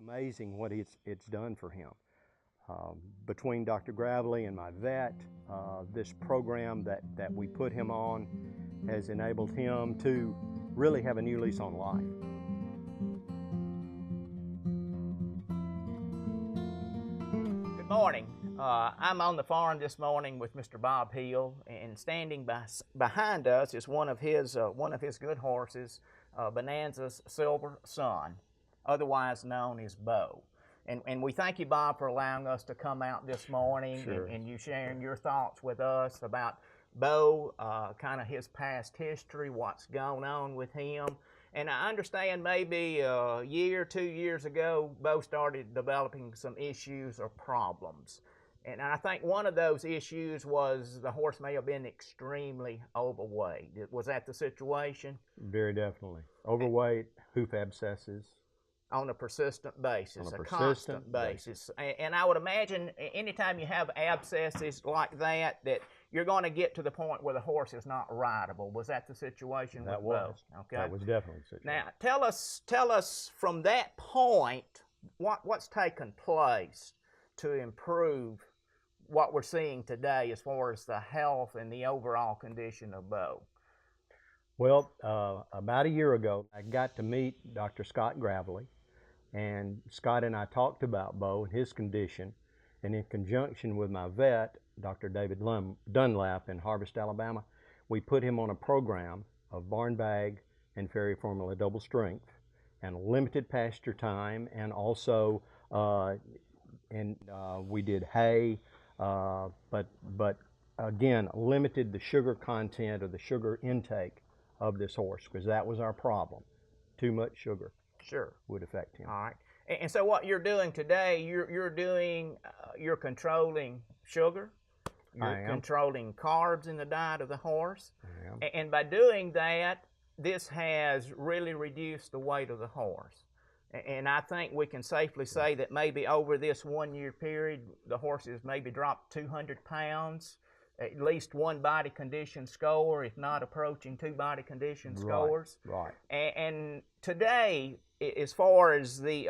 Amazing what it's done for him. Between Dr. Gravlee and my vet, this program that we put him on has enabled him to really have a new lease on life. Good morning. I'm on the farm this morning with Mr. Bob Hill, and standing behind us is one of his good horses, Bonanza's Silver Sun, otherwise known as Bo. And we thank you, Bob, for allowing us to come out this morning. Sure. and you sharing your thoughts with us about Bo, kind of his past history, what's going on with him. And I understand maybe a year, 2 years ago, Bo started developing some issues or problems. And I think one of those issues was the horse may have been extremely overweight. Was that the situation? Very definitely. Overweight, hoof abscesses. On a persistent basis, On a constant basis. And I would imagine anytime you have abscesses like that you're going to get to the point where the horse is not rideable. Was that the situation with Bo? Okay. That was definitely the situation. Now, tell us from that point what's taken place to improve what we're seeing today as far as the health and the overall condition of Bo. Well, about a year ago, I got to meet Dr. Scott Gravlee, and Scott and I talked about Bo and his condition, and in conjunction with my vet, Dr. David Dunlap in Harvest, Alabama, we put him on a program of barn bag and Fairy Formula double strength and limited pasture time, and also we did hay, but again, limited the sugar content or the sugar intake of this horse, because that was our problem. Too much sugar would affect him. All right. And so what you're doing today, you're controlling sugar, you're controlling carbs in the diet of the horse, and by doing that, this has really reduced the weight of the horse. And I think we can safely say that maybe over this 1 year period, the horse has maybe dropped 200 pounds, at least one body condition score, if not approaching two body condition scores. Right. And today, as far as the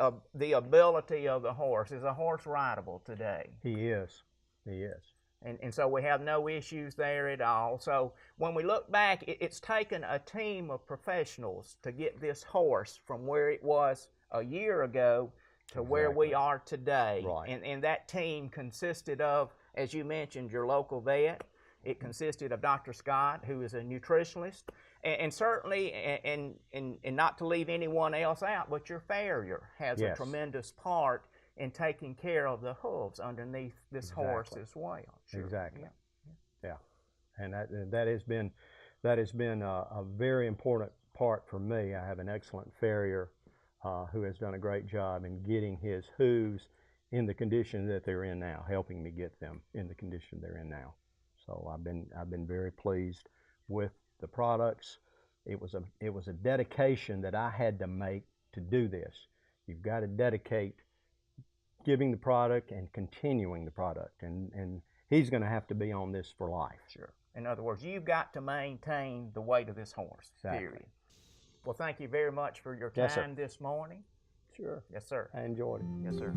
ability of the horse, is a horse rideable today? He is. He is. And so we have no issues there at all. So when we look back, it's taken a team of professionals to get this horse from where it was a year ago to where we are today. Right. And that team consisted of, as you mentioned, your local vet. It consisted of Dr. Scott, who is a nutritionist, and certainly, and not to leave anyone else out, but your farrier has a tremendous part in taking care of the hooves underneath this horse as well. Sure. Exactly. Yeah. And that has been a very important part for me. I have an excellent farrier who has done a great job in getting his hooves in the condition that they're in now, helping me get them in the condition they're in now. So I've been very pleased with the products. It was a dedication that I had to make to do this. You've got to dedicate giving the product and continuing the product, and he's going to have to be on this for life. Sure. In other words, you've got to maintain the weight of this horse. Exactly. Period. Well, thank you very much for your time this morning. Sure. Yes, sir. I enjoyed it. Yes, sir.